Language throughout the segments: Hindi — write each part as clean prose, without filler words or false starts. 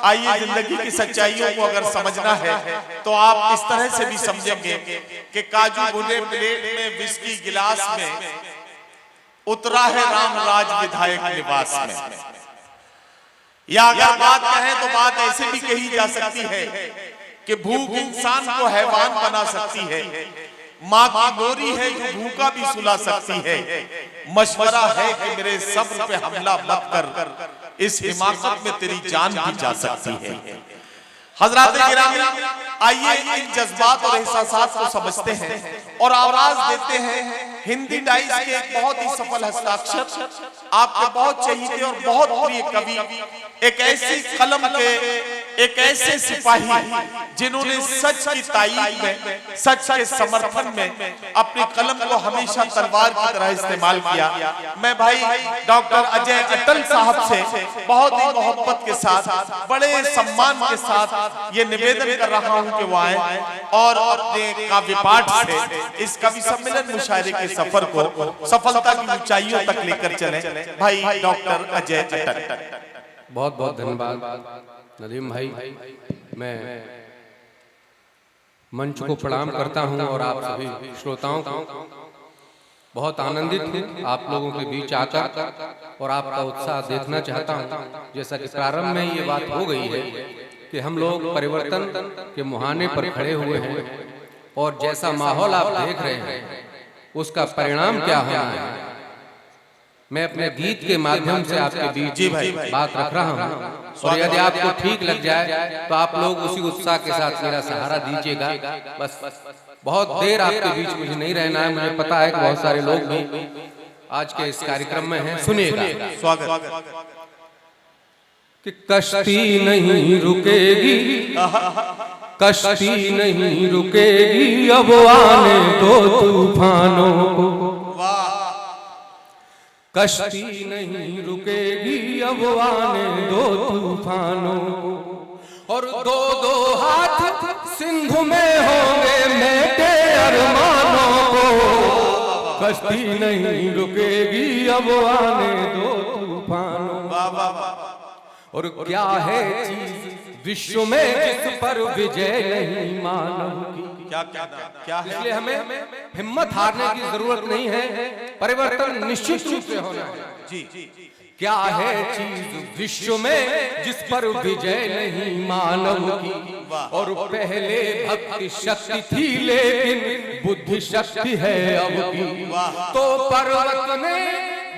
आइए जिंदगी की सच्चाइयों को अगर समझना है तो आप इस तरह से भी समझेंगे कि काजू भुने प्लेट में विस्की गिलास में उतरा है रामराज विधायक निवास में। या अगर बात कहें तो बात ऐसे भी कही जा सकती है कि भूख इंसान को हैवान बना सकती है, माँ की गोरी है जो भूखा भी सुला सकती है। मशवरा है कि मेरे सब्र पे हमला मत कर, इस हिमाकत में तेरी जान भी जा सकती है। हजरात गिरामी, आइए इन जज्बात और एहसासात को समझते हैं और आवाज देते हैं हिंदी डाइस के एक बहुत ही सफल हस्ताक्षर, आपके बहुत चहीते और बहुत प्रिय कवि, एक ऐसी कलम के एक ऐसे सिपाही जिन्होंने सच की ताईद में, सच के समर्थन में अपनी कलम को हमेशा तलवार की तरह इस्तेमाल किया। मैं भाई डॉक्टर अजय अटल साहब से बहुत ही मोहब्बत के साथ, बड़े सम्मान के साथ ये निवेदन कर रहा हूं कि वो आए और अपने काव्य पाठ से इस कवि सम्मेलन मुशायरे के सफर को सफलता की ऊंचाइयों तक लेकर चले। भाई डॉक्टर अजय अटल। बहुत बहुत धन्यवाद नदीम भाई। मैं मंच को प्रणाम करता हूं और आप सभी श्रोताओं को बहुत आनंदित हूं आप लोगों के बीच आकर और आपका उत्साह देखना चाहता हूं। जैसा कि प्रारंभ में ये बात हो गई है कि हम लोग परिवर्तन के मुहाने पर खड़े हुए हैं और जैसा माहौल आप देख रहे हैं उसका परिणाम क्या होना है। मैं अपने गीत के माध्यम से आपके बीच बात रख रहा हूं और यदि आपको ठीक लग जाए तो आप लोग उसी उत्साह के साथ मेरा सहारा दीजिएगा। बस बहुत देर आपके बीच मुझे नहीं रहना है, मुझे पता है कि बहुत सारे लोग भी आज के इस कार्यक्रम में हैं। सुनिएगा। स्वागत। कि कश्ती नहीं रुकेगी, कश्ती नहीं रुकेगी, अब आने दो तूफानों को। कश्ती नहीं रुकेगी, अब आने दो तूफानों को। और दो दो हाथ सिंधु में होंगे मेटे अरमानों को। कश्ती नहीं रुकेगी, अब आने दो तूफानों को। और क्या है चीज विश्व में जिस पर विजय नहीं मानव की। क्या है? इसलिए हमें हिम्मत हारने की जरूरत नहीं है, परिवर्तन निश्चित रूप से होना है। जी क्या है चीज विश्व में जिस पर विजय नहीं मानव की। और पहले भक्ति शक्ति थी लेकिन बुद्धि शक्ति है अब की। तो पर्वत ने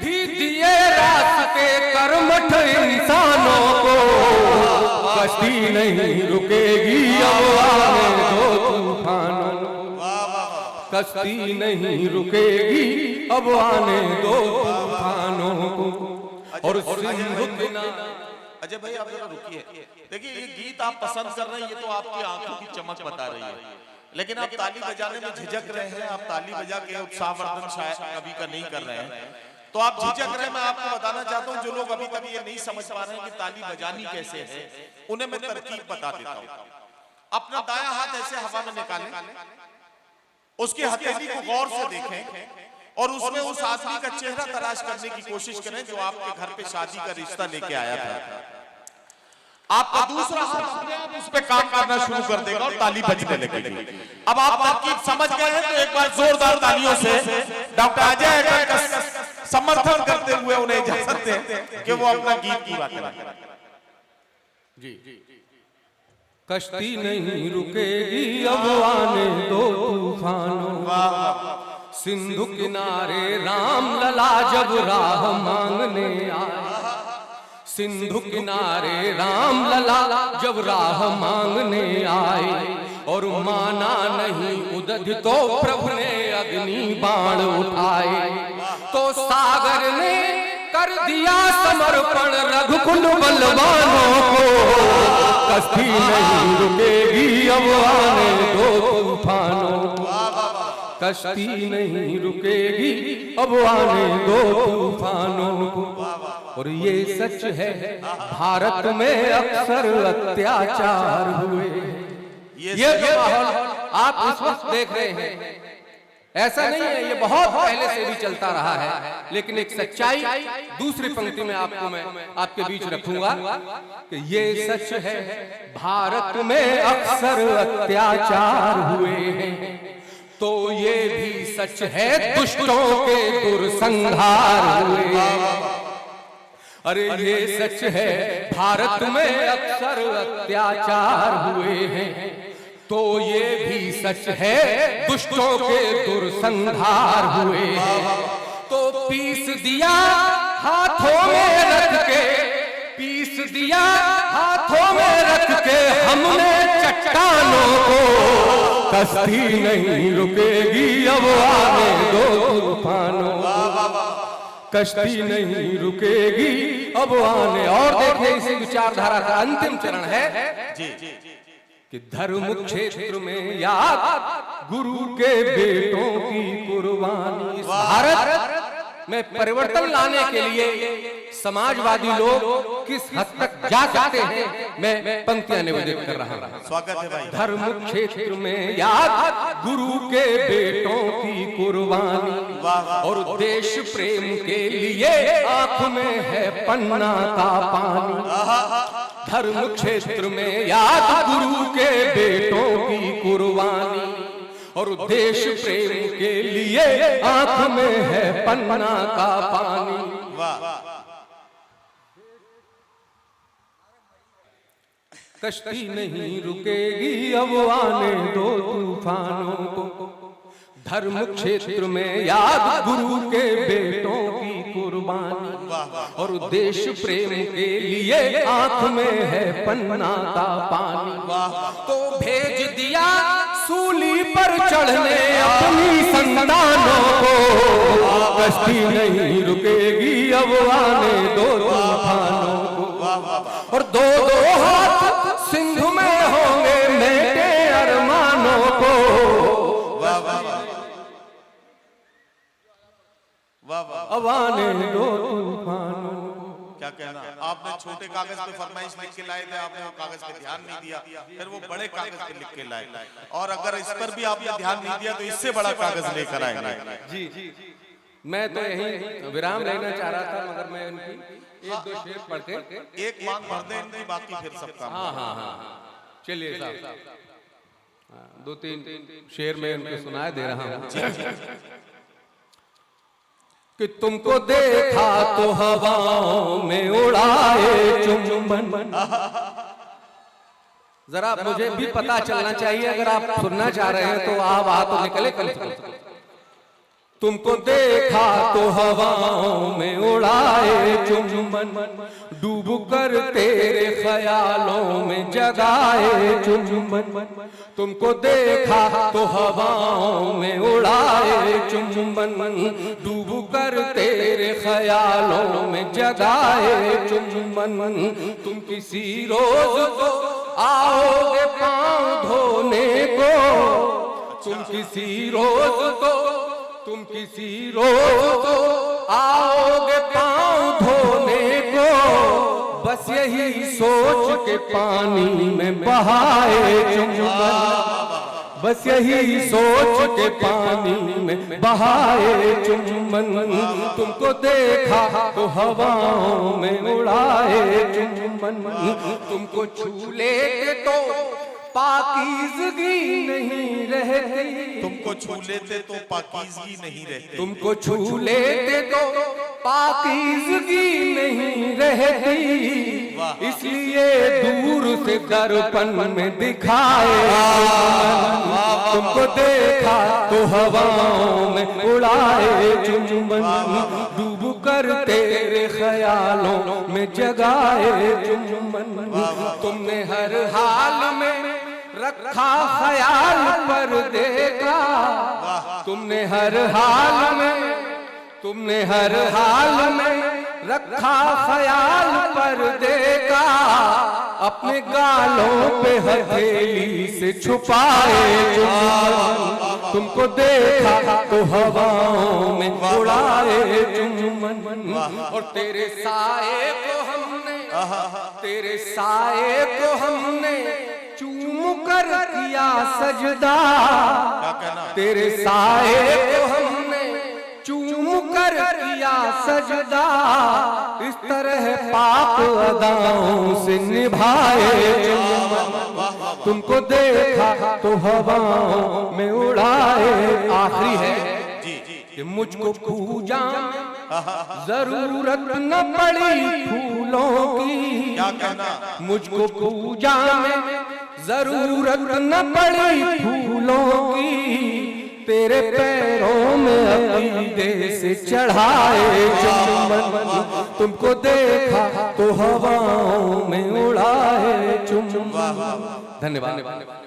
भी दिए रास्ते कर्मठ इंसानों को। कश्ती नहीं रुकेगी, अब आने दो तूफानों को। कश्ती नहीं रुकेगी, अब आने दो तूफानों को। और सिंधु किनारे। अजय भाई आप जरा रुकिए, देखिए ये गीत आप पसंद कर रहे हैं, ये तो आपकी आंखों की चमक बता रही है, लेकिन आप ताली बजाने में झिझक रहे हैं। आप ताली बजा के उत्साहवर्धन शायद कभी का नहीं कर रहे हैं, तो आप झिझक रहे हैं। मैं आपको बताना चाहता हूं जो लोग अभी तक ये नहीं समझ पा रहे हैं कि ताली बजानी कैसे है, उन्हें मैं तरकीब बता देता हूं। अपना दायां हाथ ऐसे हवा में निकालें, उसकी हथेली को गौर से देखें और उसमें उस आदमी का चेहरा तलाश करने की कोशिश करें जो आपके घर पे शादी का रिश्ता लेके आया था। आपका दूसरा हाथ अपने आप उस पे काम करना शुरू कर देगा और ताली बजने लगेगी। अब आप तरकीब समझ गए हैं तो एक बार जोरदार तालियों से डॉक्टर अजय अटल का समर्थन करते हुए उन्हें इजाजत दें कि वो अपना गीत पूरा करें। जी कश्ती नहीं रुकेगी, अब आने दो तूफानों। सिंधु किनारे राम लला जब राह मांगने आए। सिंधु किनारे राम लला जब राह मांगने आए। और माना नहीं उदध तो प्रभु ने अग्नि बाण उठाए। तो सागर ने कर दिया समर्पण रघुकुल बलवानों को। कश्ती नहीं रुकेगी, अब आने दो तूफानों को। कश्ती नहीं रुकेगी, अब आने दो तूफानों को। और ये सच है भारत में अक्सर अत्याचार हुए। ये जो माहौल आप इस वक्त देख रहे हैं, ऐसा नहीं है, ये बहुत पहले से भी चलता रहा है। लेकिन एक सच्चाई दूसरी पंक्ति में आपको मैं आपके बीच रखूंगा कि ये सच है, भारत में अक्सर अत्याचार हुए हैं, तो ये भी सच है, दुष्टों के दुर्संहार हुए हैं। अरे ये सच है, भारत में अक्सर अत्याचार हुए हैं, तो ये भी सच है, दुष्टों के दुर्संहार हुए हैं। तो पीस दिया हाथों में रख के, पीस दिया हाथों में रख के हमने चट्टानों को, कश्ती नहीं रुकेगी अब आने दो तूफानों, कश्ती नहीं रुकेगी अब आने। और देखिए इसी विचारधारा का अंतिम चरण है कि धर्म क्षेत्र में याद गुरु के बेटों की कुर्बानी। भारत में परिवर्तन लाने के लिए समाजवादी लोग किस हद तक जा सकते हैं, मैं पंक्तियां निवेदित कर रहा हूं। स्वागत है भाई। धर्म क्षेत्र में याद गुरु के बेटों की कुर्बानी, और देश प्रेम के लिए आंख में है पन्ना का पानी। धर्म क्षेत्र में याद गुरु के बेटों की कुर्बानी, और देश प्रेम के लिए आंख में है पन्ना का पानी। कश्ती नहीं रुकेगी अब आने दो तूफानों को, धर्म क्षेत्र में याद गुरु के बेटों की कुर्बानी, और देश प्रेम के लिए आंख में है पन्ना का पानी। तो भेज दिया सूली पर चढ़ने अपनी संतानों को, कश्ती नहीं रुकेगी अब आने दो तूफानों को, और दो दो हाथ सिंधु में होंगे मेरे अरमानों को। अब आने दो तूफानों। क्या कहना, आपने छोटे कागज पे फरमाइश लिख के लाए थे, आपने वो कागज पे ध्यान नहीं दिया, फिर वो बड़े कागज पे लिख के लाए, और अगर इस पर भी आपने ध्यान नहीं दिया तो इससे बड़ा कागज लेकर आएंगे। जी मैं तो यही विराम लेना चाह रहा था, मगर मैं इनकी एक दो शेर पढ़ के एक मांग भर दे इनकी, बाकी फिर सब काम। हाँ चलिए साहब, दो तीन शेर में उनको सुनाए दे रहा हूँ कि तुमको देखा तो हवाओं में उड़ाए चुंबन। जरा मुझे भी पता चलना चाहिए, अगर आप सुनना चाह रहे हैं तो आप आ तो निकले कल। तुमको देखा तो हवाओं में उड़ाए चुंबन, डूब कर तेरे ख्यालों में जगाए चुंबन। तुमको देखा तो हवाओं में उड़ाए चुंबन, डूब कर तेरे ख्यालों में जगाए चुंबन। तुम किसी रोज तो आओगे पाँव धोने को, तुम किसी रोज तो आओगे पाँव धोने को, बस यही सोच के पानी में बहाए चुंबन, बस यही सोच के पानी में बहाए चुंबन। तुमको देखा तो हवाओं में उड़ाए चुंबन, तुमको छू लेते तो पाकीज़गी नहीं रहती, तुमको छू लेते तो पाकीज़गी नहीं रहती, तुमको छू लेते तो पाकीज़गी नहीं रहती। इसलिए दूर से दर्पण में दिखाए, तुमको देखा तो हवाओं में उड़ाए चुंबन, डूब कर तेरे ख्यालों में जगाए चुंबन। तुमने हर हाल में रखा ख्याल पर्दे का, तुमने हर हाल में रखा ख्याल पर्दे का, अपने गालों पे हथेली से छुपाए चुंबन। तुमको देखा तो हवाओं में उड़ाए चुंबन, और तेरे साए को हमने चूम कर किया सजदा, क्या कहना? तेरे साए को हमने चूम कर किया सजदा, इस तरह पाक अदाओं से निभाए चुम्बन, तुमको देखा तो हवाओं में उड़ाए। आखिरी है कि मुझको पूजा जरूरत न पड़ी फूलों की, क्या कहना? मुझको पूजा में जरूरत न पड़ी फूलों की, तेरे पैरों में अकीदे से चढ़ाए चुम्बन, तुमको देखा तो हवाओं में उड़ाए चुम्बन। धन्यवाद।